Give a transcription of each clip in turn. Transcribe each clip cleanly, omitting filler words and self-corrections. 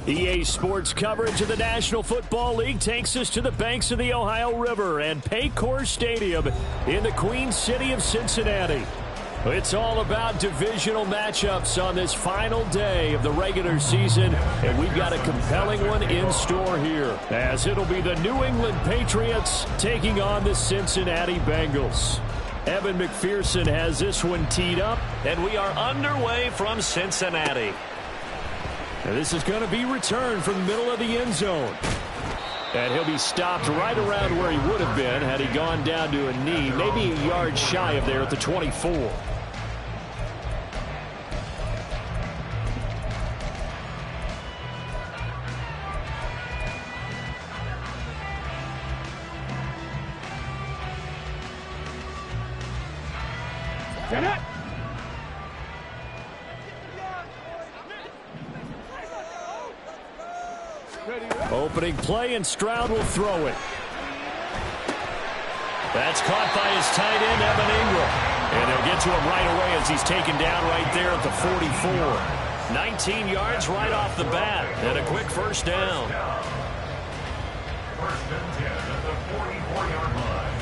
EA Sports coverage of the National Football League takes us to the banks of the Ohio River and Paycor Stadium in the Queen City of Cincinnati. It's all about divisional matchups on this final day of the regular season, and we've got a compelling one in store here, as it'll be the New England Patriots taking on the Cincinnati Bengals. Evan McPherson has this one teed up, and we are underway from Cincinnati. And this is going to be returned from the middle of the end zone. And he'll be stopped right around where he would have been had he gone down to a knee, maybe a yard shy of there at the 24. Get it! Opening play, and Stroud will throw it. That's caught by his tight end, Evan Ingram. And they'll get to him right away as he's taken down right there at the 44. 19 yards right off the bat, and a quick first down. First and 10 at the 44-yard line.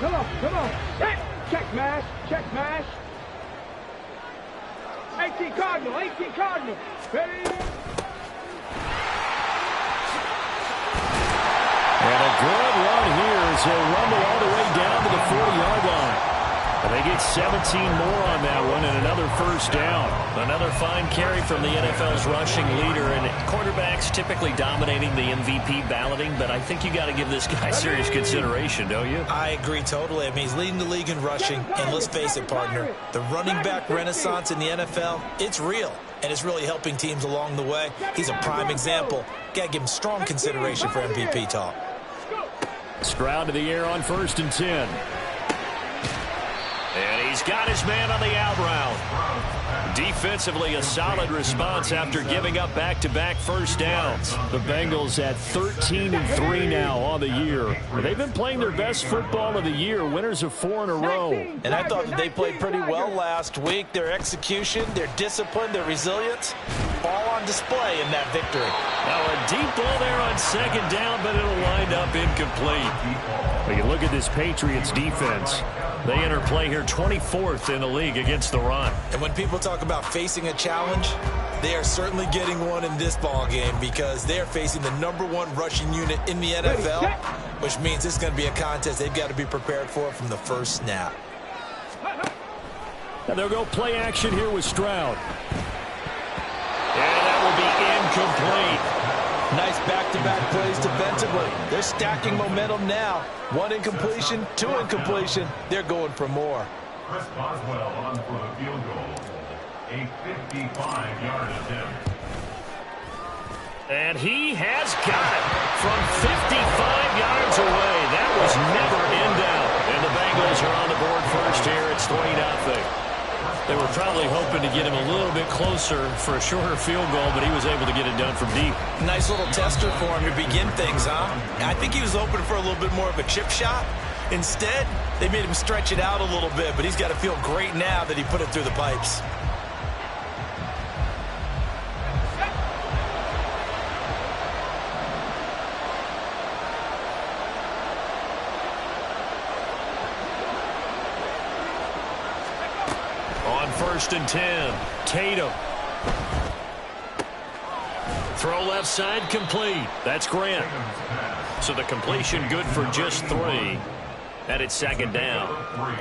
Come on. Check mash. 18 Cardinal. Ready? And a good run here as he'll rumble all the way down to the 40-yard line. And they get 17 more on that one and another first down. Another fine carry from the NFL's rushing leader, and quarterbacks typically dominating the MVP balloting, but I think you got to give this guy serious consideration, don't you? I agree totally. I mean, he's leading the league in rushing, and let's face it, partner, the running back renaissance in the NFL, it's real, and it's really helping teams along the way. He's a prime example. Got to give him strong consideration for MVP talk. Stroud to the air on 1st and 10. And he's got his man on the out route. Defensively, a solid response after giving up back-to-back first downs. The Bengals at 13-3 now on the year. They've been playing their best football of the year, winners of 4 in a row. And I thought that they played pretty well last week. Their execution, their discipline, their resilience, all on display in that victory. Now a deep ball there on 2nd down, but it'll wind up incomplete. Well, you look at this Patriots defense. They enter play here 24th in the league against the run. And when people talk about facing a challenge, they are certainly getting one in this ball game because they are facing the #1 rushing unit in the NFL, which means it's going to be a contest they've got to be prepared for from the first snap. And they'll go play action here with Stroud. And that will be incomplete. Nice back-to-back plays defensively. They're stacking momentum now. 1 incompletion, 2 incompletion. They're going for more. Chris Boswell on for the field goal. A 55-yard attempt. And he has got it from 55 yards away. That was never in doubt. And the Bengals are on the board first here. It's 3-0. They were probably hoping to get him a little bit closer for a shorter field goal, but he was able to get it done from deep. Nice little tester for him to begin things, huh? I think he was hoping for a little bit more of a chip shot. Instead, they made him stretch it out a little bit, but he's got to feel great now that he put it through the pipes. On 1st and 10, Tatum. Throw left side complete. That's Grant. So the completion good for just 3. And it's 2nd down.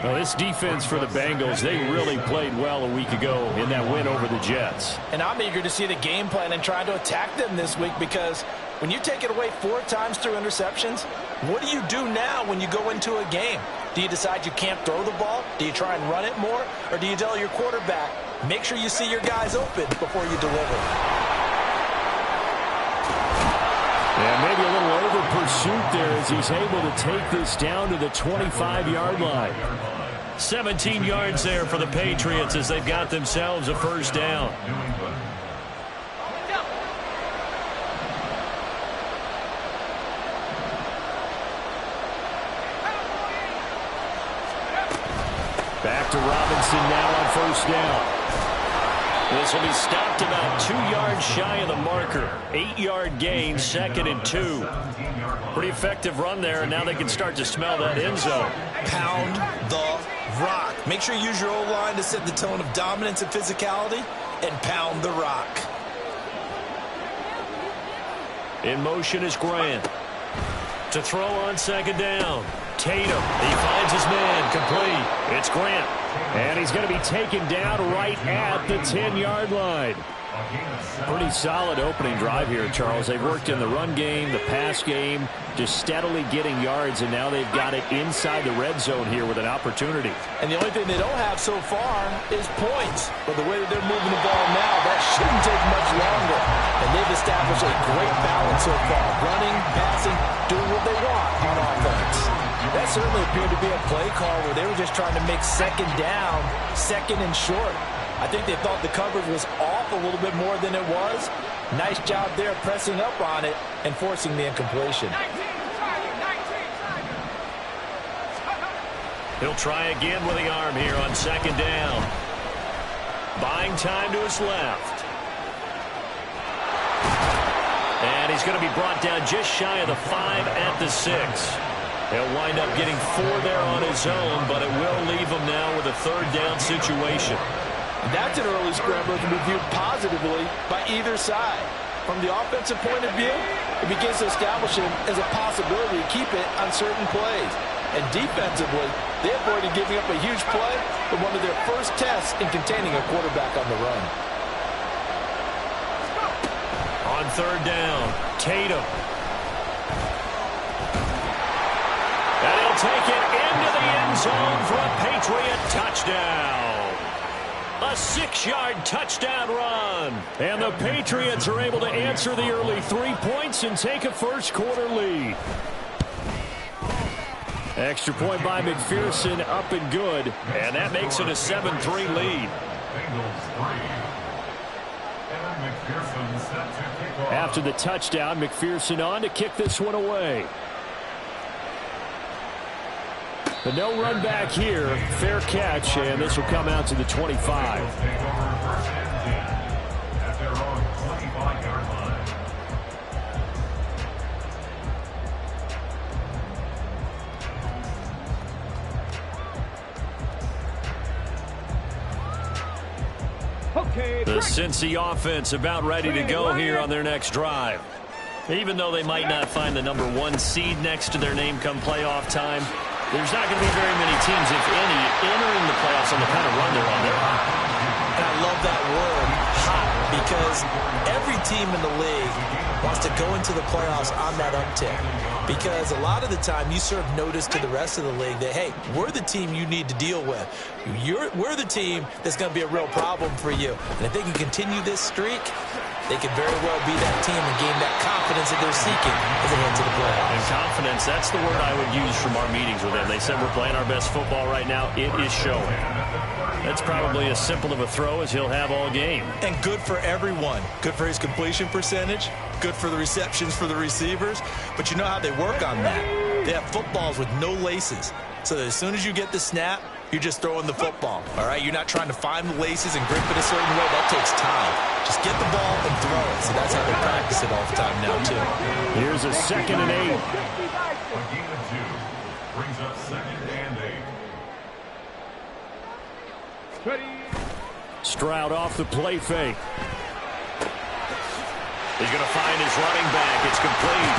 Well, this defense for the Bengals, they really played well a week ago in that win over the Jets. And I'm eager to see the game plan and trying to attack them this week, because when you take it away 4 times through interceptions, what do you do now when you go into a game? Do you decide you can't throw the ball? Do you try and run it more? Or do you tell your quarterback, make sure you see your guys open before you deliver? And maybe a little over pursuit there as he's able to take this down to the 25-yard line. 17 yards there for the Patriots as they've got themselves a 1st down. Back to Robinson now on 1st down. This will be stopped about 2 yards shy of the marker. 8-yard gain, 2nd and 2. Pretty effective run there, and now they can start to smell that end zone. Pound the rock. Make sure you use your O-line to set the tone of dominance and physicality, and pound the rock. In motion is Grant. To throw on 2nd down. Tatum. He finds his man. Complete. It's Grant. And he's going to be taken down right at the 10-yard line. Pretty solid opening drive here, Charles. They've worked in the run game, the pass game, just steadily getting yards, and now they've got it inside the red zone here with an opportunity. And the only thing they don't have so far is points. But the way that they're moving the ball now, that shouldn't take much longer. And they've established a great balance so far. Running, passing, doing what they want on offense. That certainly appeared to be a play call where they were just trying to make 2nd down, 2nd and short. I think they thought the coverage was off a little bit more than it was. Nice job there pressing up on it and forcing the incompletion. He'll try again with the arm here on 2nd down. Buying time to his left. And he's going to be brought down just shy of the 5 at the 6. He'll wind up getting 4 there on his own, but it will leave him now with a 3rd down situation. That's an early scrambler to be viewed positively by either side. From the offensive point of view, it begins to establish him as a possibility to keep it on certain plays. And defensively, they avoided giving up a huge play in one of their first tests in containing a quarterback on the run. On 3rd down, Tatum. And he'll take it into the end zone for a Patriot touchdown. A 6-yard touchdown run. And the Patriots are able to answer the early 3 points and take a first-quarter lead. Extra point by McPherson, up and good. And that makes it a 7-3 lead. After the touchdown, McPherson on to kick this one away. But no run back here. Fair catch, and this will come out to the 25. The Cincy offense about ready to go here on their next drive. Even though they might not find the #1 seed next to their name come playoff time, there's not going to be very many teams, if any, entering the playoffs on the kind of run they're on. They're hot. And I love that word, hot, because every team in the league wants to go into the playoffs on that uptick. Because a lot of the time you serve notice to the rest of the league that, hey, we're the team you need to deal with. We're the team that's going to be a real problem for you. And if they can continue this streak, they could very well be that team and gain that confidence that they're seeking as they head to the playoffs. And confidence, that's the word I would use from our meetings with them. They said we're playing our best football right now. It is showing. That's probably as simple of a throw as he'll have all game. And good for everyone. Good for his completion percentage. Good for the receptions for the receivers. But you know how they work on that. They have footballs with no laces. So that as soon as you get the snap, you're just throwing the football. All right? You're not trying to find the laces and grip it a certain way. That takes time. Just get the ball and throw it. So that's how they practice it all the time now, too. Here's a 2nd and 8. A gain of 2 brings up 2nd and 8. Stroud off the play fake. He's going to find his running back. It's complete.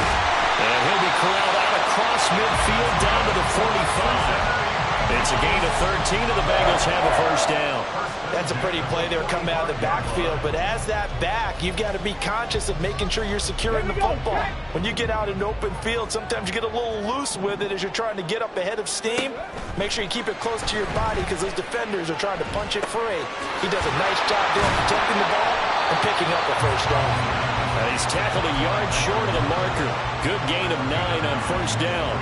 And he'll be corralled out across midfield down to the 45. It's a gain of 13, and the Bengals have a first down. That's a pretty play there coming out of the backfield. But as that back, you've got to be conscious of making sure you're securing the football. When you get out in open field, sometimes you get a little loose with it as you're trying to get up ahead of steam. Make sure you keep it close to your body because those defenders are trying to punch it free. He does a nice job there protecting the ball and picking up a first down. He's tackled a yard short of the marker. Good gain of 9 on first down.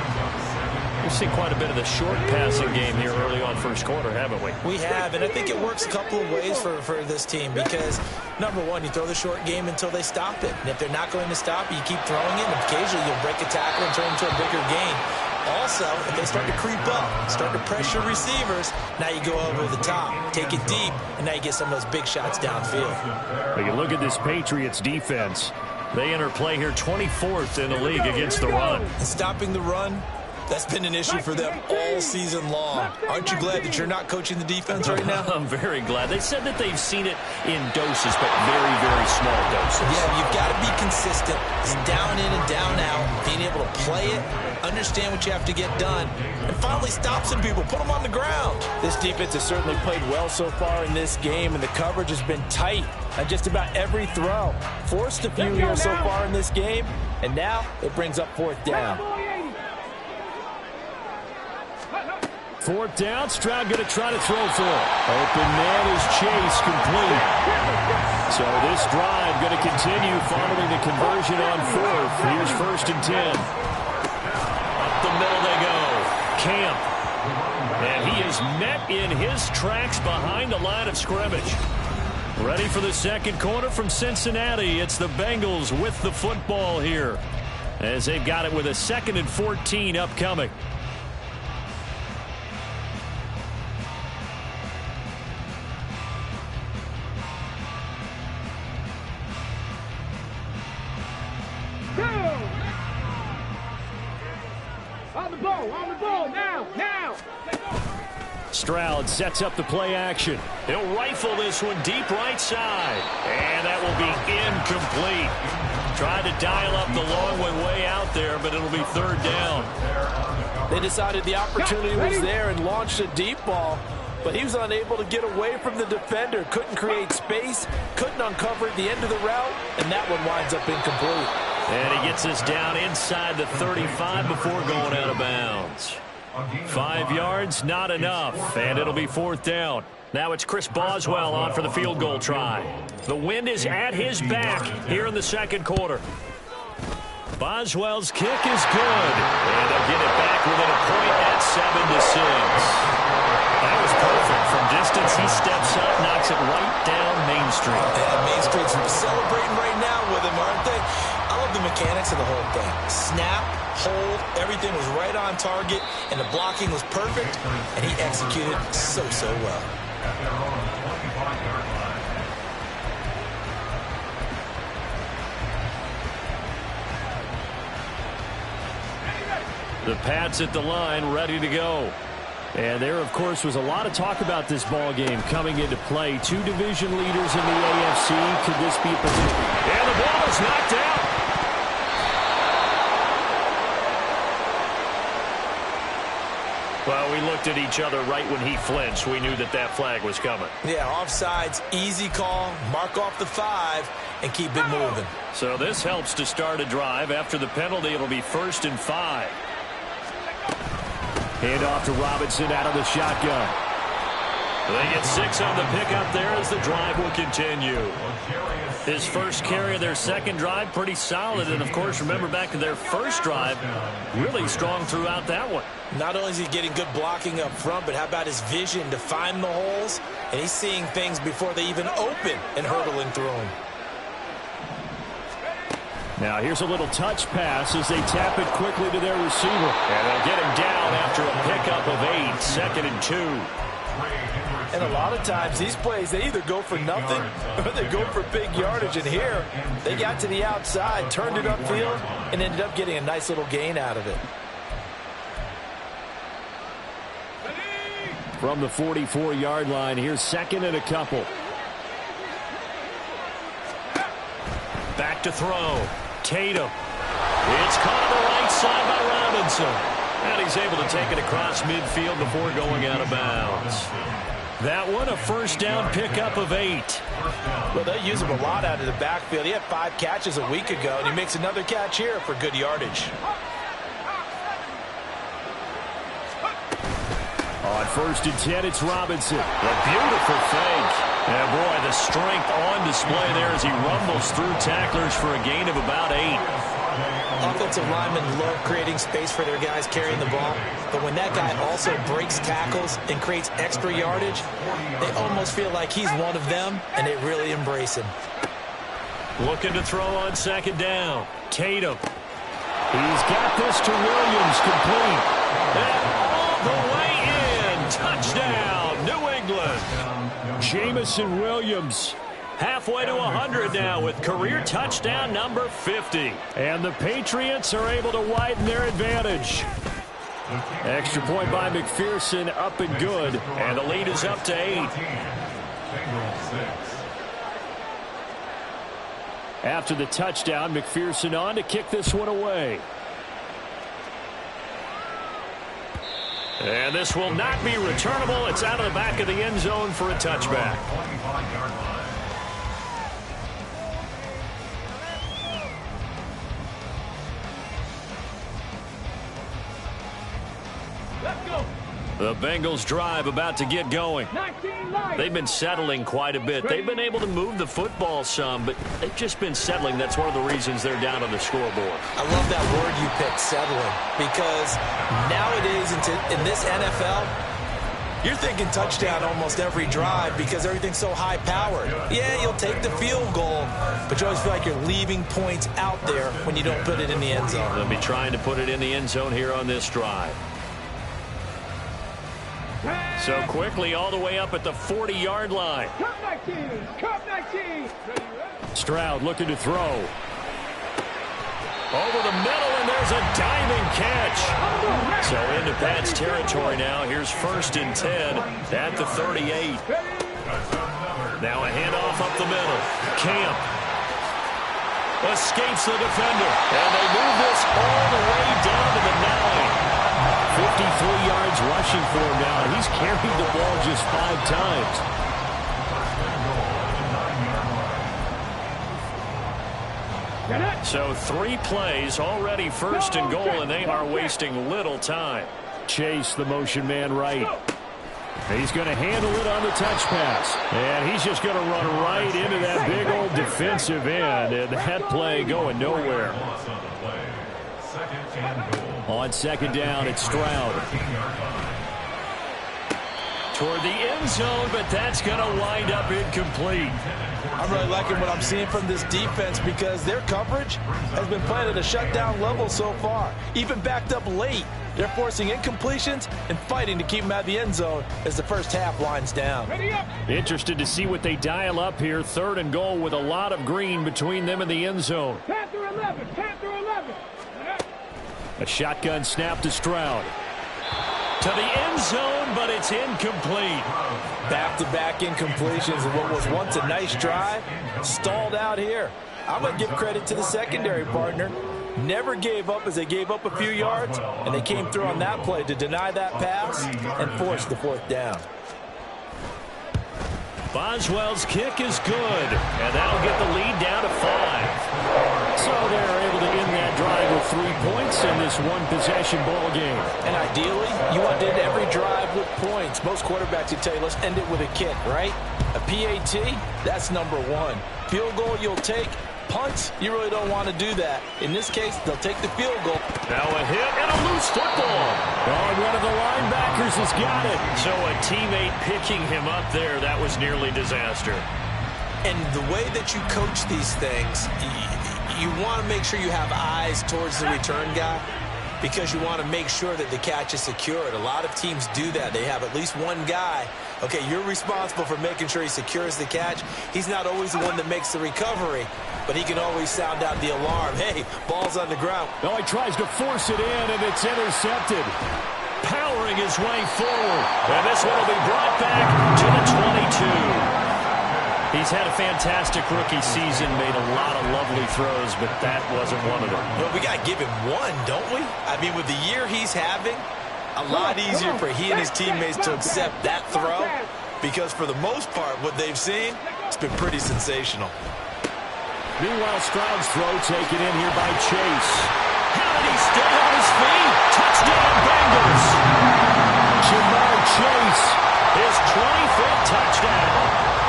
We've seen quite a bit of the short passing game here early on first quarter, haven't we? We have, and I think it works a couple of ways for this team because, number one, you throw the short game until they stop it. And if they're not going to stop it, you keep throwing it, and occasionally you'll break a tackle and turn into a bigger gain. Also, if they start to creep up, start to pressure receivers, now you go over the top, take it deep, and now you get some of those big shots downfield. But you look at this Patriots defense. They enter play here 24th in the league against the run. And stopping the run, that's been an issue for them all season long. Aren't you glad that you're not coaching the defense right now? I'm very glad. They said that they've seen it in doses, but very, very small doses. Yeah, you've got to be consistent. It's down in and down out, being able to play it, understand what you have to get done, and finally stop some people, put them on the ground. This defense has certainly played well so far in this game, and the coverage has been tight on just about every throw. Forced a few here so far in this game, and now it brings up 4th down. 4th down, Stroud going to try to throw for it. Open man is Chase, complete. So this drive going to continue following the conversion on 4th. Here's 1st and 10. Up the middle they go. Camp. And he is met in his tracks behind the line of scrimmage. Ready for the second quarter from Cincinnati. It's the Bengals with the football here, as they've got it with a 2nd and 14 upcoming. On the ball, now. Stroud sets up the play action. He'll rifle this one deep right side. And that will be incomplete. Tried to dial up the long one way out there, but it'll be 3rd down. They decided the opportunity was there and launched a deep ball, but he was unable to get away from the defender. Couldn't create space, couldn't uncover at the end of the route, and that one winds up incomplete. And he gets us down inside the 35 before going out of bounds. 5 yards, not enough, and it'll be 4th down. Now it's Chris Boswell on for the field goal try. The wind is at his back here in the second quarter. Boswell's kick is good, and they'll get it back within a point at 7-6. That was perfect. From distance, he steps up, knocks it right down Main Street. And Main Street's celebrating right now with him, aren't they? I love the mechanics of the whole thing. Snap, hold, everything was right on target, and the blocking was perfect, and he executed so well. The Pats at the line, ready to go. And there, of course, was a lot of talk about this ball game coming into play. 2 division leaders in the AFC. Could this be a position? And the ball is knocked out. Well, we looked at each other right when he flinched. We knew that that flag was coming. Yeah, offsides, easy call, mark off the 5, and keep it moving. So this helps to start a drive. After the penalty, it'll be 1st and 5. Hand off to Robinson out of the shotgun. They get 6 on the pickup there as the drive will continue. His first carry of their second drive, pretty solid. And, of course, remember back to their first drive, really strong throughout that one. Not only is he getting good blocking up front, but how about his vision to find the holes? And he's seeing things before they even open and hurdling through them. Now here's a little touch pass as they tap it quickly to their receiver. And they'll get him down after a pickup of 8, 2nd and 2. And a lot of times these plays, they either go for nothing or they go for big yardage. And here, they got to the outside, turned it upfield, and ended up getting a nice little gain out of it. From the 44-yard line, here's 2nd and a couple. Back to throw. Tatum. It's caught on the right side by Robinson. And he's able to take it across midfield before going out of bounds. That one, a first down pickup of 8. Well, they use him a lot out of the backfield. He had 5 catches a week ago, and he makes another catch here for good yardage. On 1st and 10, it's Robinson. A beautiful fake. And boy, the strength on display there as he rumbles through tacklers for a gain of about 8. Offensive linemen love creating space for their guys carrying the ball, but when that guy also breaks tackles and creates extra yardage, they almost feel like he's one of them, and they really embrace him. Looking to throw on 2nd down. Tatum. He's got this to Williams, complete. And all the way in. Touchdown, New England. Jamison Williams. Halfway to 100 now with career touchdown number 50. And the Patriots are able to widen their advantage. Extra point by McPherson, up and good. And the lead is up to 8. After the touchdown, McPherson on to kick this one away. And this will not be returnable. It's out of the back of the end zone for a touchback. The Bengals drive about to get going. They've been settling quite a bit. They've been able to move the football some, but they've just been settling. That's one of the reasons they're down on the scoreboard. I love that word you picked, settling, because nowadays in this NFL, you're thinking touchdown almost every drive because everything's so high-powered. Yeah, you'll take the field goal, but you always feel like you're leaving points out there when you don't put it in the end zone. They'll be trying to put it in the end zone here on this drive. So quickly all the way up at the 40-yard line. Cup 19. Stroud looking to throw. Over the middle, and there's a diving catch. So into Pat's territory now. Here's 1st and 10 at the 38. Now a handoff up the middle. Camp escapes the defender. And they move this all the way down to the 9. 53 yards rushing for him now. He's carried the ball just 5 times. So 3 plays already 1st and goal, and they are wasting little time. Chase, the motion man right. He's going to handle it on the touch pass. And he's just going to run right into that big old defensive end. And that play going nowhere. On 2nd down, it's Stroud. Toward the end zone, but that's going to wind up incomplete. I'm really liking what I'm seeing from this defense because their coverage has been playing at a shutdown level so far. Even backed up late, they're forcing incompletions and fighting to keep them out of the end zone as the first half winds down. Interested to see what they dial up here. 3rd and goal with a lot of green between them and the end zone. Panther 11. A shotgun snap to Stroud. To the end zone, but it's incomplete. Back-to-back incompletions of what was once a nice drive, stalled out here. I'm going to give credit to the secondary partner. Never gave up as they gave up a few yards, and they came through on that play to deny that pass and force the 4th down. Boswell's kick is good, and that'll get the lead down to 5. So they're able to end that drive with 3 points in this one-possession ball game. And ideally, you want to end every drive with points. Most quarterbacks would tell you, let's end it with a kick, right? A PAT, that's number one. Field goal you'll take. Punts, you really don't want to do that. In this case, they'll take the field goal. Now a hit and a loose football. Oh, one of the linebackers has got it. So a teammate picking him up there, that was nearly disaster. And the way that you coach these things, you want to make sure you have eyes towards the return guy because you want to make sure that the catch is secured. A lot of teams do that. They have at least one guy. Okay, you're responsible for making sure he secures the catch. He's not always the one that makes the recovery, but he can always sound out the alarm. Hey, ball's on the ground. Oh, he tries to force it in, and it's intercepted. Powering his way forward. And this one will be brought back to the 22. He's had a fantastic rookie season, made a lot of lovely throws, but that wasn't one of them. Well, we got to give him one, don't we? I mean, with the year he's having, a lot easier for he and his teammates to accept that throw because for the most part, what they've seen, it's been pretty sensational. Meanwhile, Stroud's throw taken in here by Chase. How did he stay on his feet? Touchdown, Bengals. Jamar Chase. His 25th touchdown.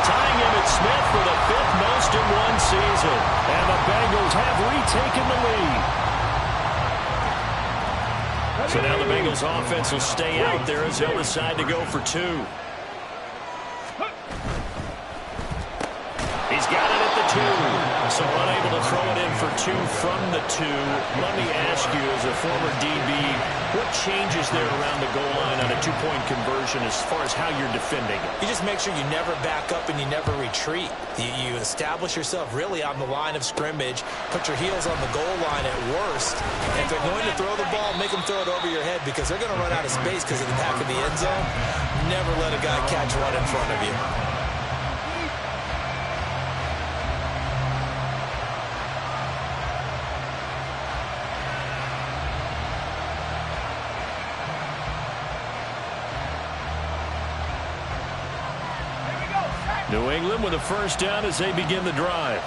Tying Emmitt Smith for the 5th most in one season. And the Bengals have retaken the lead. So now the Bengals offense will stay out there as they'll decide to go for 2. He's got it at the 2. So unable to throw it in for 2 from the 2. Let me ask you, as a former DB, what changes there around the goal line on a 2-point conversion as far as how you're defending it? You just make sure you never back up and you never retreat. You establish yourself really on the line of scrimmage, put your heels on the goal line at worst. And if they're going to throw the ball, make them throw it over your head because they're going to run out of space because of the back of the end zone. Never let a guy catch one in front of you. New England with a first down as they begin the drive.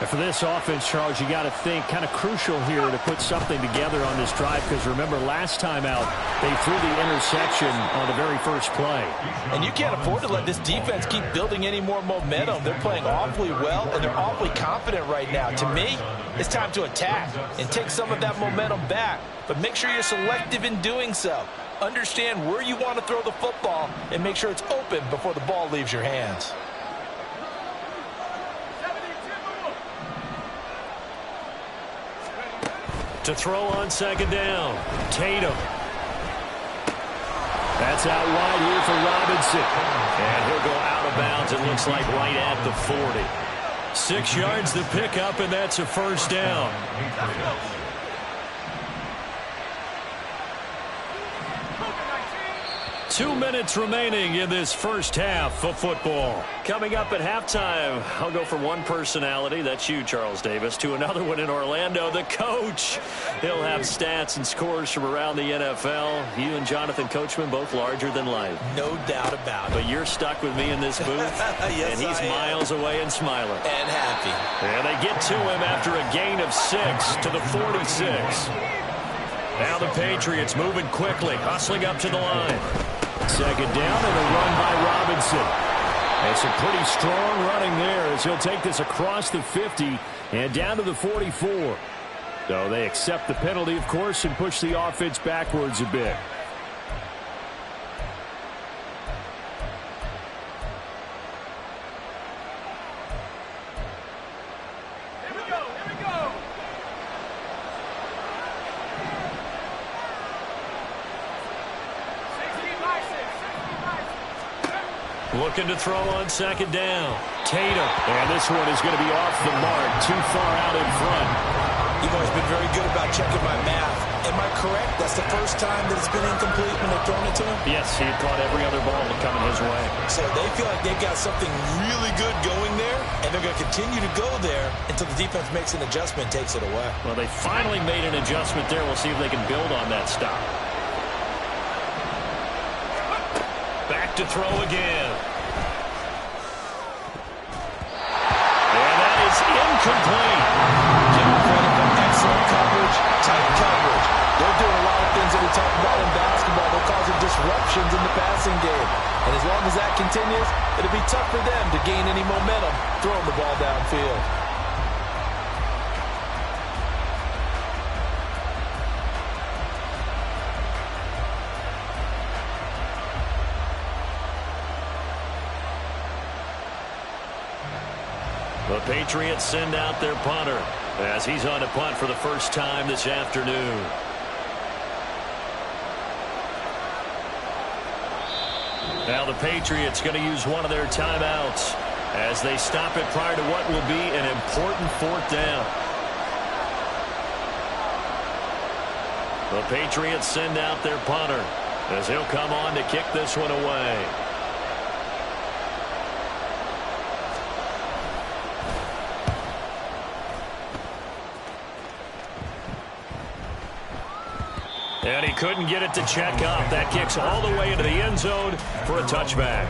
And for this offense, Charles, you got to think kind of crucial here to put something together on this drive because remember last time out they threw the interception on the very first play. And you can't afford to let this defense keep building any more momentum. They're playing awfully well and they're awfully confident right now. To me, it's time to attack and take some of that momentum back. But make sure you're selective in doing so. Understand where you want to throw the football and make sure it's open before the ball leaves your hands. To throw on second down, Tatum. That's out wide here for Robinson. And he'll go out of bounds, it looks like right at the 40. 6 yards the pickup, and that's a first down. 2 minutes remaining in this first half of football. Coming up at halftime, I'll go from one personality, that's you, Charles Davis, to another one in Orlando, the coach. He'll have stats and scores from around the NFL. You and Jonathan Coachman both larger than life. No doubt about it. But you're stuck with me in this booth, yes, and he's miles away and smiling. And happy. And they get to him after a gain of 6 to the 46. Now the Patriots moving quickly, hustling up to the line. Second down and a run by Robinson. And some pretty strong running there as he'll take this across the 50 and down to the 44. So they accept the penalty, of course, and push the offense backwards a bit. Looking to throw on second down. Tatum. And this one is going to be off the mark, too far out in front. You've always been very good about checking my math. Am I correct? That's the first time that it's been incomplete when they've thrown it to him? Yes, he had caught every other ball coming his way. So they feel like they've got something really good going there, and they're going to continue to go there until the defense makes an adjustment and takes it away. Well, they finally made an adjustment there. We'll see if they can build on that stop. Back to throw again. And that is incomplete. Give him credit tight coverage. They're doing a lot of things that we talk about in basketball. They're causing disruptions in the passing game. And as long as that continues, it'll be tough for them to gain any momentum throwing the ball downfield. The Patriots send out their punter as he's on to punt for the first time this afternoon. Now the Patriots going to use one of their timeouts as they stop it prior to what will be an important fourth down. The Patriots send out their punter as he'll come on to kick this one away. And he couldn't get it to check up. That kicks all the way into the end zone for a touchback.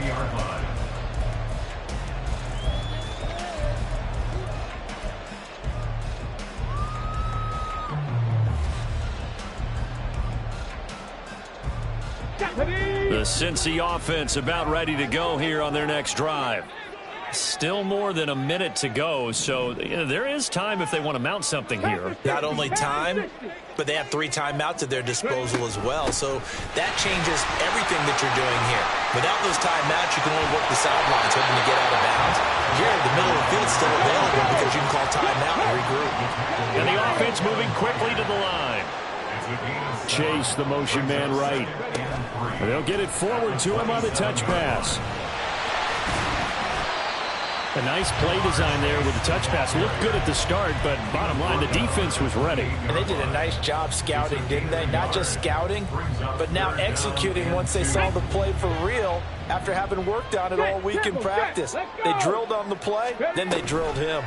The Cincy offense about ready to go here on their next drive. Still more than a minute to go, so there is time if they want to mount something here. Not only time, but they have 3 timeouts at their disposal as well, so that changes everything that you're doing here. Without those timeouts, you can only work the sidelines, hoping to get out of bounds. Here, the middle of the field is still available because you can call timeout and regroup. And the offense moving quickly to the line. Chase the motion man right. They'll get it forward to him on the touch pass. A nice play design there with the touch pass. Looked good at the start, but bottom line, the defense was ready. And they did a nice job scouting, didn't they? Not just scouting, but now executing once they saw the play for real after having worked on it all week in practice. They drilled on the play, then they drilled him.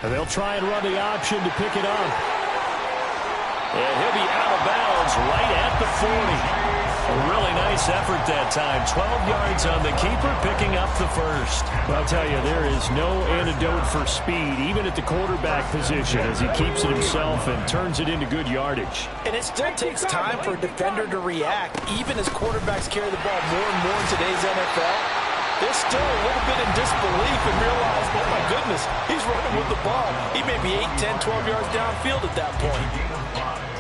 And they'll try and run the option to pick it up. And he'll be out of bounds right at the 40. A really nice effort that time. 12 yards on the keeper, picking up the first. I'll tell you, there is no antidote for speed, even at the quarterback position, as he keeps it himself and turns it into good yardage. And it still takes time for a defender to react, even as quarterbacks carry the ball more and more in today's NFL. They're still a little bit in disbelief and realize, oh my goodness, he's running with the ball. He may be 8, 10, 12 yards downfield at that point.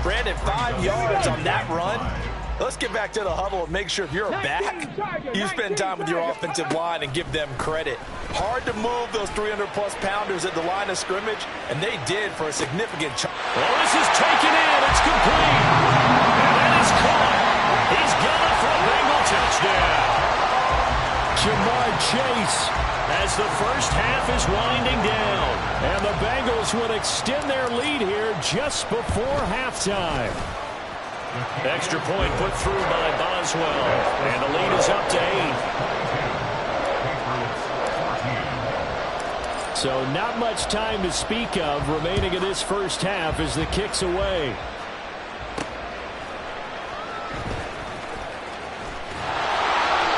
Brandon, 5 yards on that run. Let's get back to the huddle and make sure if you're a back, you spend time with your offensive line and give them credit. Hard to move those 300-plus pounders at the line of scrimmage, and they did for a significant chunk. Well, this is taken in. It's complete. And that is caught. He's got it for a Bengal touchdown. Jamar Chase, as the first half is winding down. And the Bengals would extend their lead here just before halftime. Extra point put through by Boswell. And the lead is up to 8. So not much time to speak of remaining in this first half as the kick's away.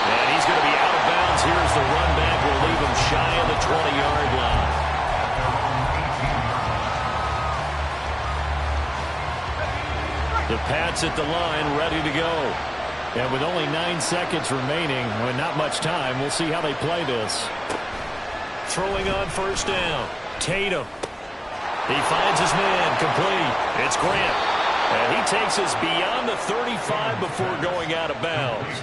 And he's going to be out of bounds. Here's the run back. Will leave him shy of the 20-yard line. The Pats at the line, ready to go. And with only 9 seconds remaining, with not much time, we'll see how they play this. Throwing on first down. Tatum. He finds his man. Complete. It's Grant. And he takes us beyond the 35 before going out of bounds.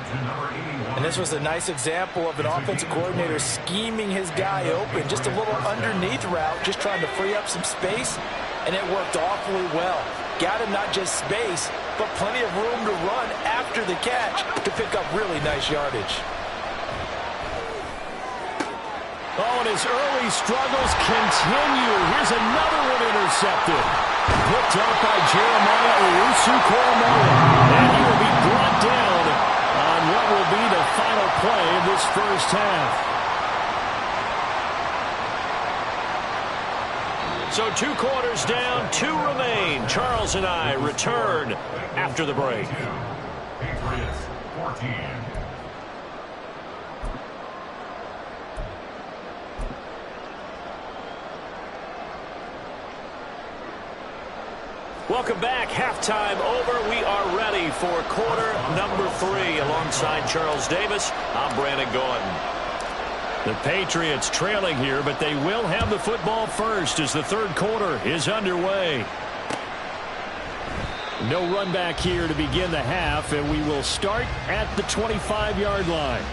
And this was a nice example of an offensive coordinator scheming his guy open. Just a little underneath route, just trying to free up some space. And it worked awfully well. Got him not just space, but plenty of room to run after the catch to pick up really nice yardage. Oh, and his early struggles continue. Here's another one intercepted. Picked up by Jeremiah Owusu-Koramoah. And he will be brought down on what will be the final play of this first half. So 2 quarters down, 2 remain. Charles and I return after the break. Patriots 14. Welcome back. Halftime over. We are ready for quarter number 3. Alongside Charles Davis, I'm Brandon Gordon. The Patriots trailing here, but they will have the football first as the third quarter is underway. No run back here to begin the half, and we will start at the 25-yard line.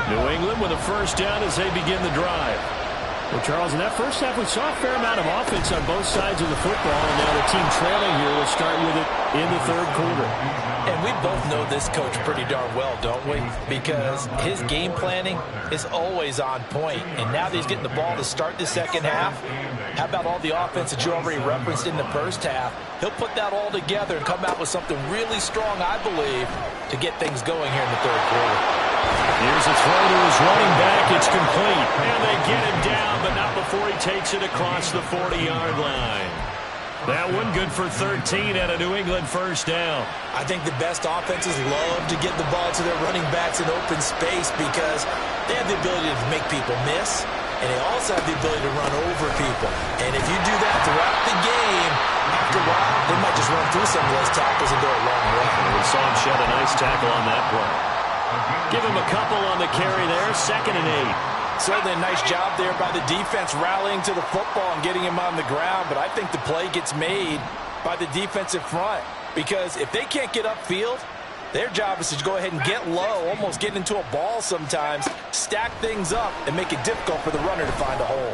New England with a first down as they begin the drive. Well, Charles, in that first half, we saw a fair amount of offense on both sides of the football, and now the team trailing here will start with it in the third quarter. And we both know this coach pretty darn well, don't we? Because his game planning is always on point. And now that he's getting the ball to start the second half, how about all the offense that you already referenced in the first half? He'll put that all together and come out with something really strong, I believe, to get things going here in the third quarter. Here's a throw to his running back. It's complete. And they get him down, but not before he takes it across the 40-yard line. That one good for 13 and a New England first down. I think the best offenses love to get the ball to their running backs in open space because they have the ability to make people miss, and they also have the ability to run over people. And if you do that throughout the game, after a while, they might just run through some of those tackles and go a long way. We saw him shed a nice tackle on that play. Give him a couple on the carry there, 2nd and 8. Certainly a nice job there by the defense rallying to the football and getting him on the ground, but I think the play gets made by the defensive front because if they can't get upfield, their job is to go ahead and get low, almost get into a ball sometimes, stack things up, and make it difficult for the runner to find a hole.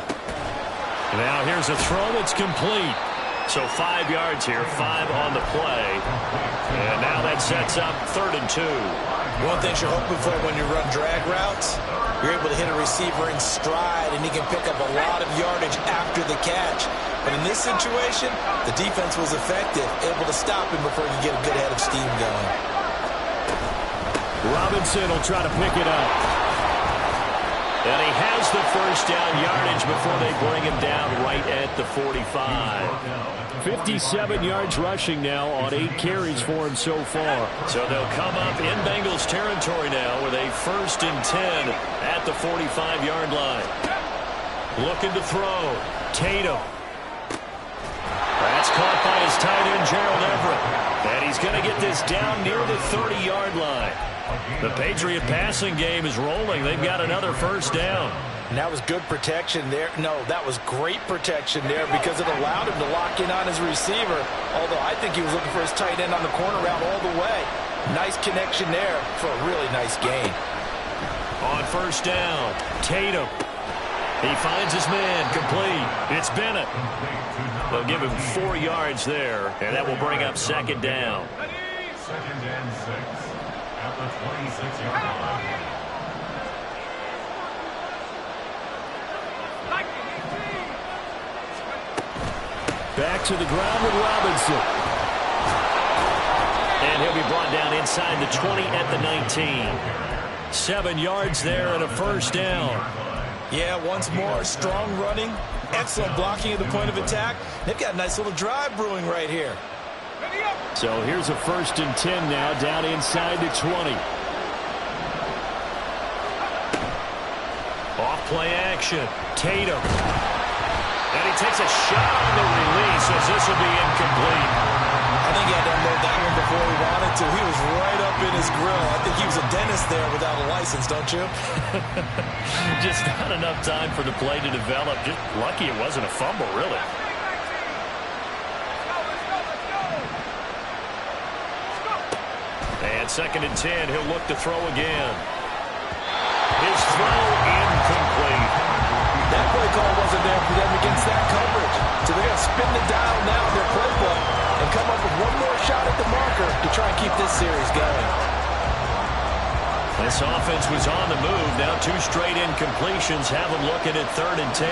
Now here's a throw that's complete. So 5 yards here, 5 on the play. And now that sets up 3rd and 2. One thing you're hoping for when you run drag routes, you're able to hit a receiver in stride, and he can pick up a lot of yardage after the catch. But in this situation, the defense was effective, able to stop him before he could get a good head of steam going. Robinson will try to pick it up. And he has the first down yardage before they bring him down right at the 45. 57 yards rushing now on 8 carries for him so far. So they'll come up in Bengals territory now with a 1st and 10 at the 45-yard line. Looking to throw. Tatum. That's caught by his tight end, Gerald Everett. And he's going to get this down near the 30-yard line. The Patriot passing game is rolling. They've got another first down. And that was good protection there. No, that was great protection there because it allowed him to lock in on his receiver, although I think he was looking for his tight end on the corner route all the way. Nice connection there for a really nice gain. On first down, Tatum. He finds his man, complete. It's Bennett. They'll give him 4 yards there, and that will bring up 2nd down. 2nd and 6 at the 26-yard line. Back to the ground with Robinson. And he'll be brought down inside the 20 at the 19. 7 yards there and a first down. Yeah, once more, strong running, excellent blocking at the point of attack. They've got a nice little drive brewing right here. So here's a 1st and 10 now, down inside the 20. Off play action, Tatum. And he takes a shot on the release as this will be incomplete. I think he had to unload that one before he wanted to. He was right up in his grill. I think he was a dentist there without a license, don't you? Just not enough time for the play to develop. Just lucky it wasn't a fumble, really. And 2nd and 10, he'll look to throw again. His throw incomplete. That play call wasn't there for them against that coverage. So they're going to spin the dial now in their playbook and come up with one more shot at the marker to try and keep this series going. This offense was on the move. Now 2 straight incompletions have them looking at 3rd and 10.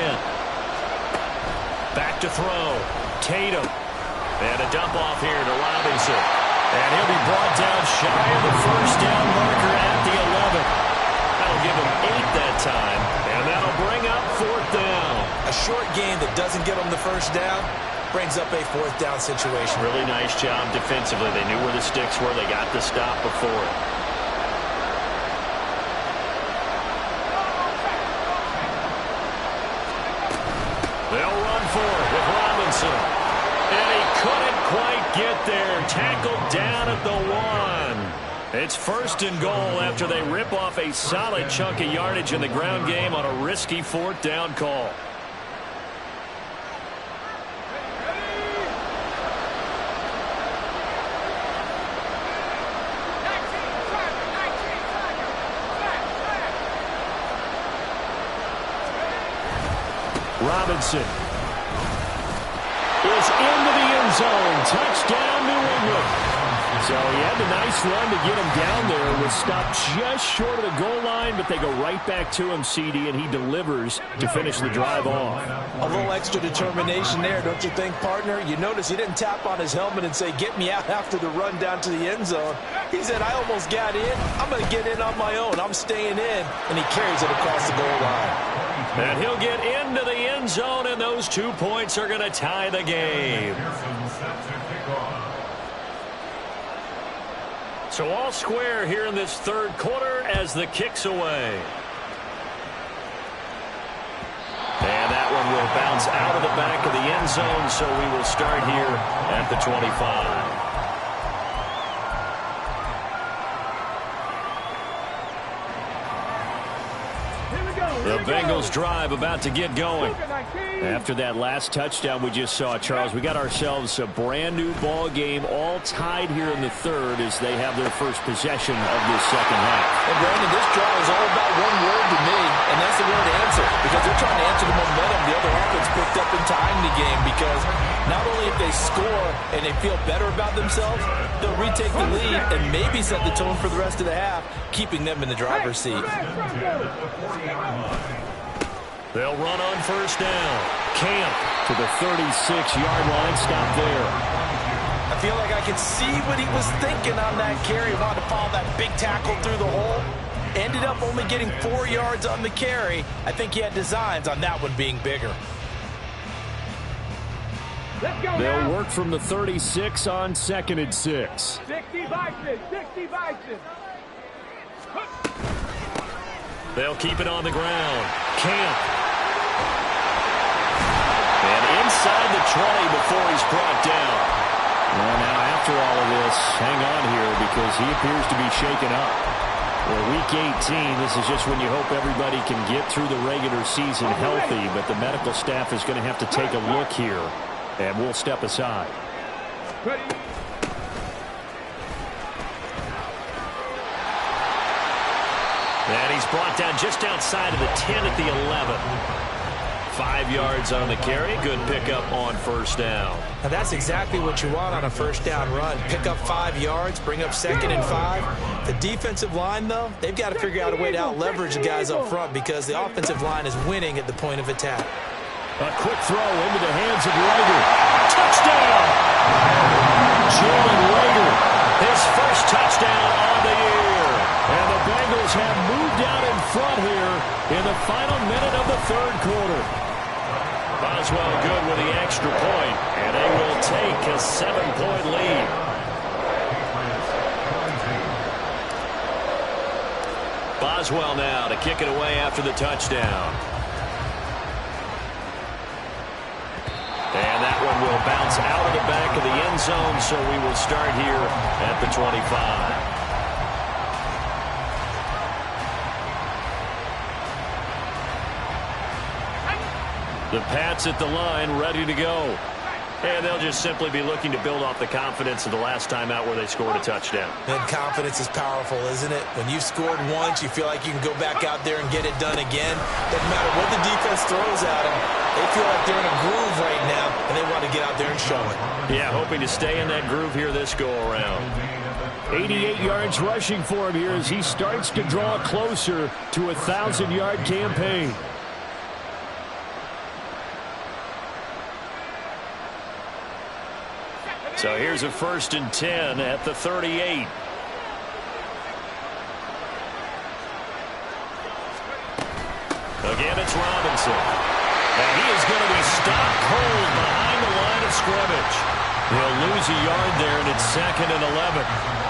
Back to throw. Tatum. And a dump off here to Robinson. And he'll be brought down shy of the first down marker at the 11. That'll give him 8 that time. And that'll bring up 4th down. A short gain that doesn't get them the first down brings up a 4th down situation. Really nice job defensively. They knew where the sticks were. They got the stop before it. there, tackled down at the 1. It's 1st and goal after they rip off a solid chunk of yardage in the ground game on a risky 4th down call. Robinson is into the end zone. Touchdown, New England. So he had a nice run to get him down there. Was stopped just short of the goal line, but they go right back to him, CD, and he delivers to finish the drive off. A little extra determination there, don't you think, partner? You notice he didn't tap on his helmet and say, get me out after the run down to the end zone. He said, I almost got in. I'm going to get in on my own. I'm staying in. And he carries it across the goal line. And he'll get into the end zone, and those 2 points are going to tie the game. So all square here in this 3rd quarter as the kick's away. And that one will bounce out of the back of the end zone, so we will start here at the 25. The Bengals drive about to get going. After that last touchdown we just saw, Charles, we got ourselves a brand new ball game, all tied here in the 3rd as they have their first possession of this 2nd half. And Brandon, this drive is all about one word to me, and that's the word answer, because they're trying to answer the momentum the other offense picked up in tying the game, because not only if they score and they feel better about themselves, they'll retake the lead and maybe set the tone for the rest of the half, keeping them in the driver's seat. They'll run on 1st down. Camp to the 36-yard line. Stop there. I feel like I could see what he was thinking on that carry. Wanted to follow that big tackle through the hole. Ended up only getting 4 yards on the carry. I think he had designs on that one being bigger. They'll work from the 36 on 2nd and 6. 60 Bison, 60 Bison. They'll keep it on the ground. Camp. And inside the 20 before he's brought down. Well, now after all of this, hang on here because he appears to be shaken up. Well, Week 18, this is just when you hope everybody can get through the regular season healthy, but the medical staff is going to have to take a look here, and we'll step aside. Ready. And he's brought down just outside of the 10 at the 11. 5 yards on the carry. Good pickup on 1st down. Now that's exactly what you want on a 1st down run. Pick up 5 yards, bring up 2nd and 5. The defensive line, though, they've got to figure out a way to out-leverage the guys up front because the offensive line is winning at the point of attack. A quick throw into the hands of Rager. Touchdown! Jalen Rager, his first touchdown on the year. And the Bengals have moved out in front here in the final minute of the 3rd quarter. Boswell good with the extra point, and they will take a 7-point lead. Boswell now to kick it away after the touchdown. And that one will bounce out of the back of the end zone, so we will start here at the 25. The Pats at the line, ready to go. And they'll just simply be looking to build off the confidence of the last time out where they scored a touchdown. And confidence is powerful, isn't it? When you've scored once, you feel like you can go back out there and get it done again. Doesn't matter what the defense throws at them. They feel like they're in a groove right now, and they want to get out there and show it. Yeah, hoping to stay in that groove here this go-around. 88 yards rushing for him here as he starts to draw closer to a 1,000-yard campaign. So here's a 1st and 10 at the 38. Again, it's Robinson. And he is going to be stopped cold behind the line of scrimmage. He'll lose a yard there, and it's 2nd and 11.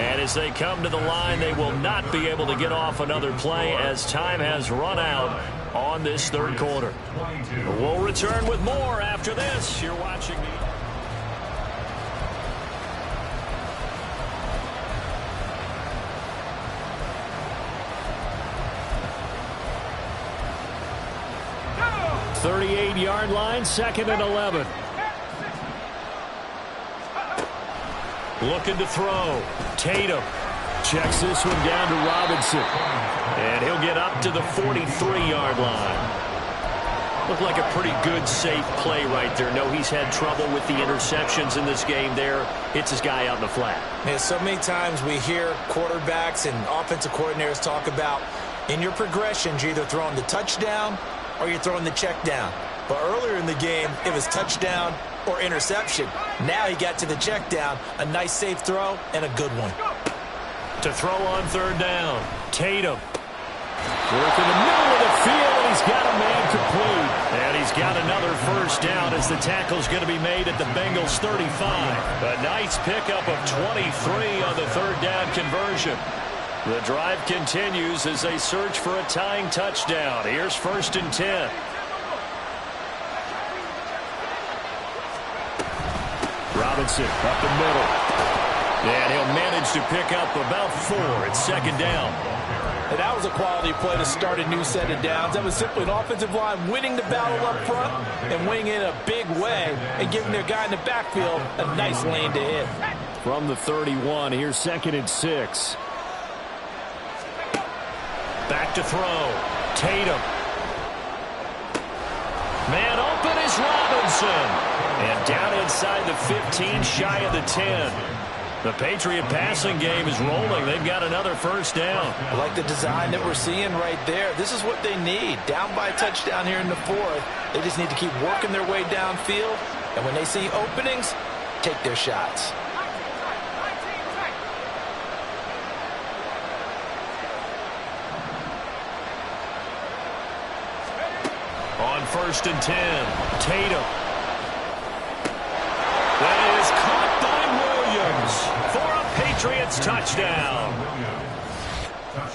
And as they come to the line, they will not be able to get off another play as time has run out on this third quarter. We'll return with more after this. You're watching the... No! 38-yard line, 2nd and 11. Looking to throw. Tatum checks this one down to Robinson. And he'll get up to the 43-yard line. Looked like a pretty good, safe play right there. No, he's had trouble with the interceptions in this game there. Hits his guy out in the flat. Man, so many times we hear quarterbacks and offensive coordinators talk about in your progressions, you're either throwing the touchdown or you're throwing the check down. But earlier in the game, it was touchdown or interception. Now he got to the check down. A nice safe throw and a good one. To throw on third down. Tatum. Work in the middle of the field, and he's got a man complete. And he's got another first down as the tackle's going to be made at the Bengals 35. A nice pickup of 23 on the third down conversion. The drive continues as they search for a tying touchdown. Here's 1st and 10. Robinson up the middle. And he'll manage to pick up about 4. It's 2nd down. And that was a quality play to start a new set of downs. That was simply an offensive line winning the battle up front and winning it in a big way and giving their guy in the backfield a nice lane to hit. From the 31, here's 2nd and 6. Back to throw. Tatum. Man open is Robinson. And down inside the 15, shy of the 10. The Patriot passing game is rolling. They've got another first down. I like the design that we're seeing right there. This is what they need. Down by a touchdown here in the 4th. They just need to keep working their way downfield. And when they see openings, take their shots. On 1st and 10, Tatum. That is caught by Williams for a Patriots touchdown.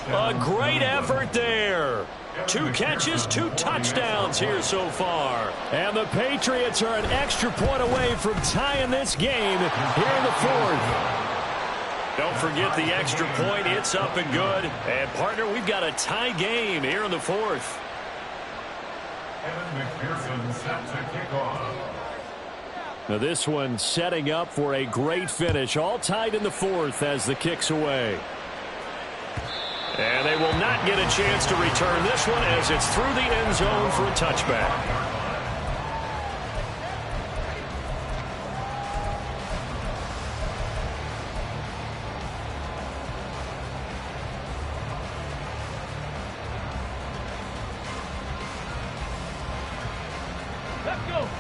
A great effort there. 2 catches, 2 touchdowns here so far. And the Patriots are an extra point away from tying this game here in the 4th. Don't forget the extra point. It's up and good. And, partner, we've got a tie game here in the 4th. Evan McPherson set to kick off. Now this one setting up for a great finish. All tied in the 4th as the kick's away. And they will not get a chance to return this one as it's through the end zone for a touchback.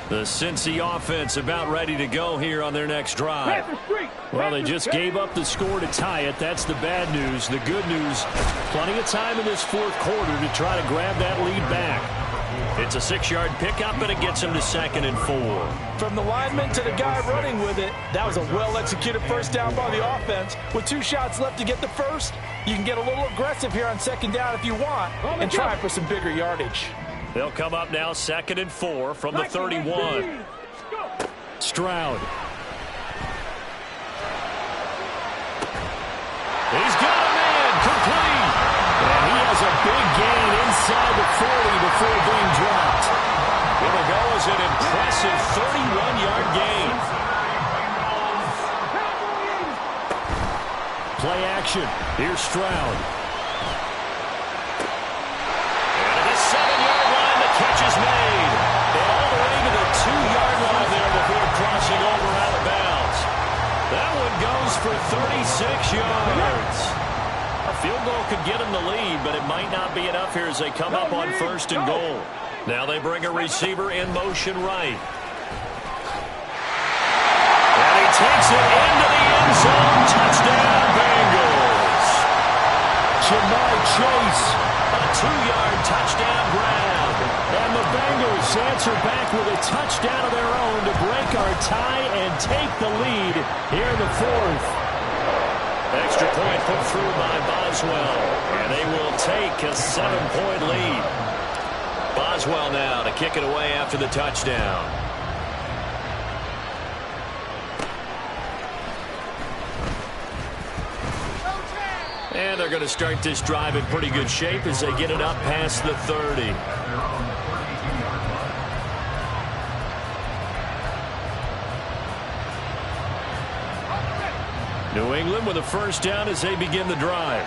The Cincy offense about ready to go here on their next drive. Well, they just gave up the score to tie it. That's the bad news. The good news, plenty of time in this 4th quarter to try to grab that lead back. It's a 6-yard pickup, and it gets him to 2nd and 4. From the lineman to the guy running with it, that was a well-executed first down by the offense. With 2 shots left to get the first, you can get a little aggressive here on 2nd down if you want and try for some bigger yardage. They'll come up now 2nd and 4 from the 31. Stroud. He's got a man complete. And he has a big gain inside the 40 before being dropped. It'll go as an impressive 31-yard gain. Play action. Here's Stroud. Catch is made. And all the way to the 2-yard line there before crossing over out of bounds. That one goes for 36 yards. A field goal could get them the lead, but it might not be enough here as they come up on 1st and goal. Now they bring a receiver in motion right. And he takes it into the end zone. Touchdown, Bengals. Jamar Chase. A 2-yard touchdown grab. And the Bengals answer back with a touchdown of their own to break our tie and take the lead here in the 4th. Extra point put through by Boswell. And they will take a 7-point lead. Boswell now to kick it away after the touchdown. And they're going to start this drive in pretty good shape as they get it up past the 30. New England with a first down as they begin the drive.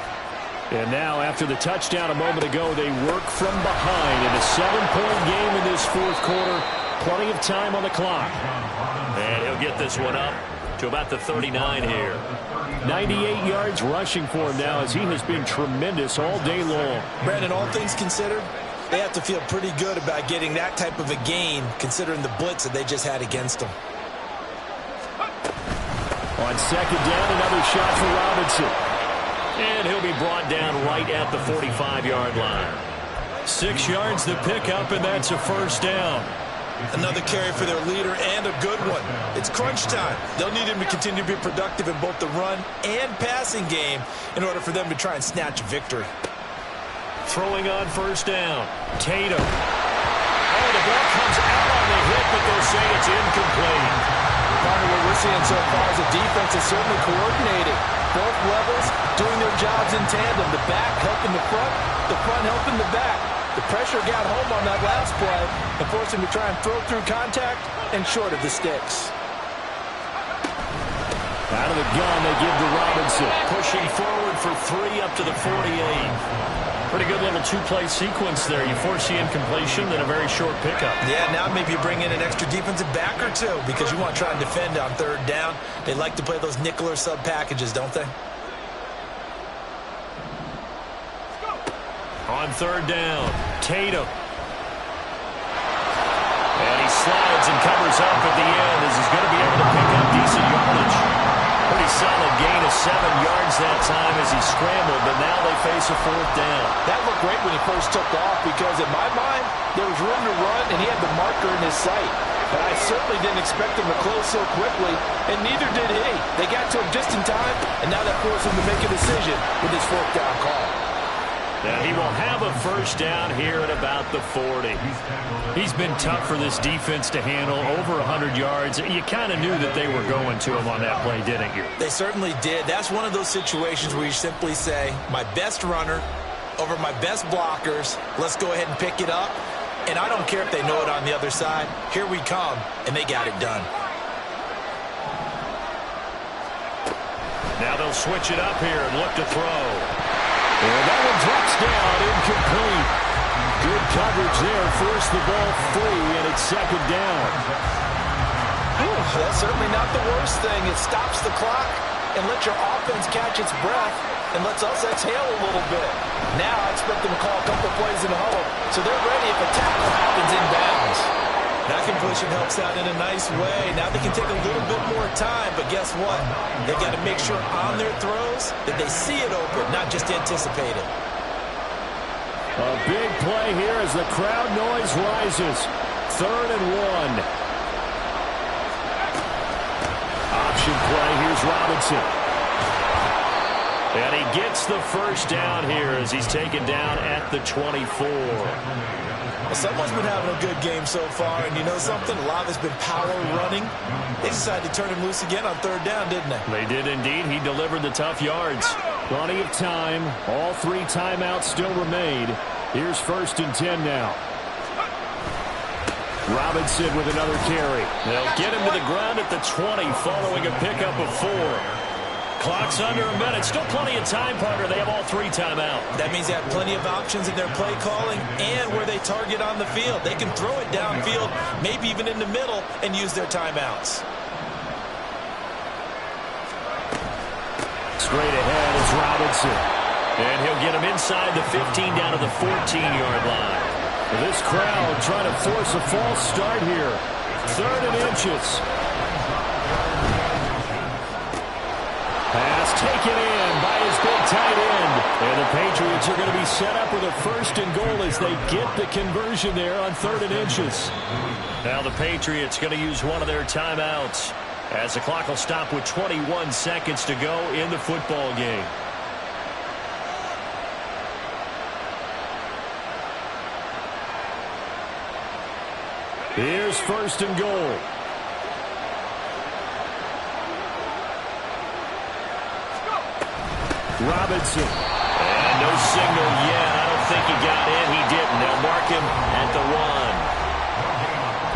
And now after the touchdown a moment ago, they work from behind in a 7-point game in this fourth quarter. Plenty of time on the clock. And he'll get this one up to about the 39 here. 98 yards rushing for him now as he has been tremendous all day long. Brandon, all things considered, they have to feel pretty good about getting that type of a gain considering the blitz that they just had against them. On second down, another shot for Robinson. And he'll be brought down right at the 45-yard line. 6 yards to pick up, and that's a first down. Another carry for their leader and a good one. It's crunch time. They'll need him to continue to be productive in both the run and passing game in order for them to try and snatch a victory. Throwing on first down. Tatum. Oh, the ball comes out on the hit, but they'll say it's incomplete. What we're seeing so far is the defense is certainly coordinated. Both levels doing their jobs in tandem. The back helping the front helping the back. The pressure got home on that last play and forced him to try and throw through contact and short of the sticks. Out of the gun, they give to Robinson. Pushing forward for 3 up to the 48. Pretty good little two-play sequence there. You force the incompletion, then a very short pickup. Yeah, now maybe you bring in an extra defensive back or two because you want to try and defend on third down. They like to play those nickel or sub packages, don't they? On third down, Tatum. And he slides and covers up at the end as he's going to be able to pick up decent yardage. Pretty solid gain of 7 yards that time as he scrambled, but now they face a fourth down. That looked great when he first took off because in my mind, there was room to run and he had the marker in his sight. But I certainly didn't expect him to close so quickly, and neither did he. They got to him just in time, and now that forced him to make a decision with his fourth down call. Now he will have a first down here at about the 40. He's been tough for this defense to handle, over 100 yards. You kind of knew that they were going to him on that play, didn't you? They certainly did. That's one of those situations where you simply say, my best runner over my best blockers, let's go ahead and pick it up. And I don't care if they know it on the other side. Here we come, and they got it done. Now they'll switch it up here and look to throw. And that one drops down, incomplete. Good coverage there, forced the ball free, and it's second down. That's certainly not the worst thing. It stops the clock and lets your offense catch its breath and lets us exhale a little bit. Now I expect them to call a couple plays in the huddle, so they're ready if a tackle happens inbounds. That completion helps out in a nice way. Now they can take a little bit more time, but guess what? They got to make sure on their throws that they see it open, not just anticipate it. A big play here as the crowd noise rises. 3rd and 1. Option play, here's Robinson. And he gets the first down here as he's taken down at the 24. Well, someone's been having a good game so far, and you know something? A lot of it's been power running. They decided to turn him loose again on 3rd down, didn't they? They did indeed. He delivered the tough yards. Plenty of time. All 3 timeouts still remain. Here's 1st and 10 now. Robinson with another carry. They'll get him to the ground at the 20 following a pickup of 4. Clock's under a minute. Still plenty of time, partner. They have all 3 timeout. That means they have plenty of options in their play calling and where they target on the field. They can throw it downfield, maybe even in the middle, and use their timeouts. Straight ahead is Robinson. And he'll get him inside the 15 down to the 14-yard line. This crowd trying to force a false start here. 3rd and inches. Pass taken in by his big tight end. And the Patriots are going to be set up with a 1st and goal as they get the conversion there on 3rd and inches. Now the Patriots going to use one of their timeouts. As the clock will stop with 21 seconds to go in the football game. Here's first and goal. Robinson. And no signal yet. I don't think he got in. He didn't. They'll mark him at the 1.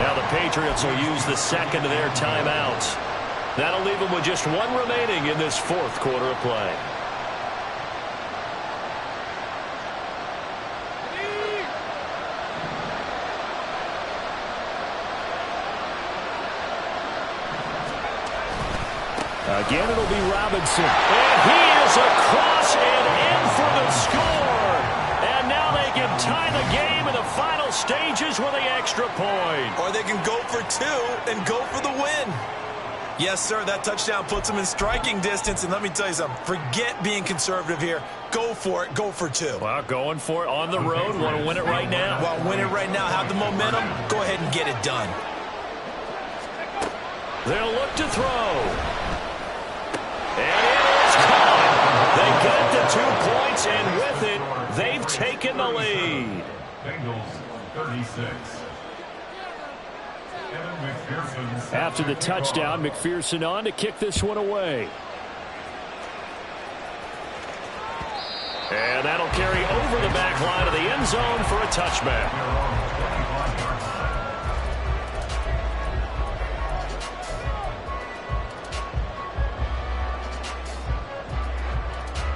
Now the Patriots will use the second of their timeouts. That'll leave them with just one remaining in this fourth quarter of play. Again, it'll be Robinson. And he is across and in for the score. And now they can tie the game in the final stages with the extra point. Or they can go for 2 and go for the win. Yes, sir, that touchdown puts them in striking distance. And let me tell you something, forget being conservative here. Go for it. Go for 2. Well, going for it on the road. Want to win it right now? Well, win it right now. Have the momentum. Go ahead and get it done. They'll look to throw. And it is caught. They got the 2 points, and with it, they've taken the lead. Bengals 36. After the touchdown, McPherson on to kick this one away. And that'll carry over the back line of the end zone for a touchback.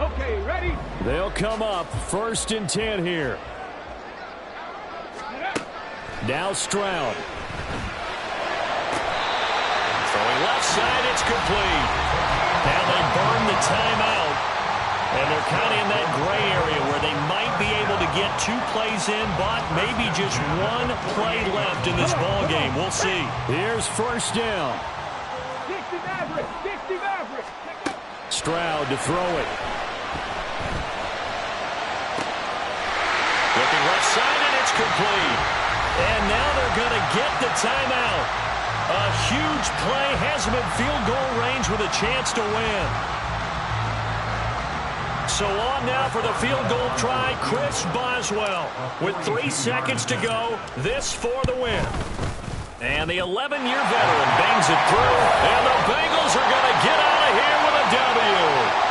Okay, ready? They'll come up first and 10 here. Now Stroud. Throwing left side, it's complete. Now they burn the timeout. And they're kind of in that gray area where they might be able to get 2 plays in, but maybe just 1 play left in this ball game. We'll see. Here's first down. 60 Maverick, 60 Maverick. Stroud to throw it. Looking left side, and it's complete. And now they're going to get the timeout. A huge play has them in field goal range with a chance to win. So on now for the field goal try, Chris Boswell. With 3 seconds to go, this for the win. And the 11-year veteran bangs it through, and the Bengals are going to get out of here with a W.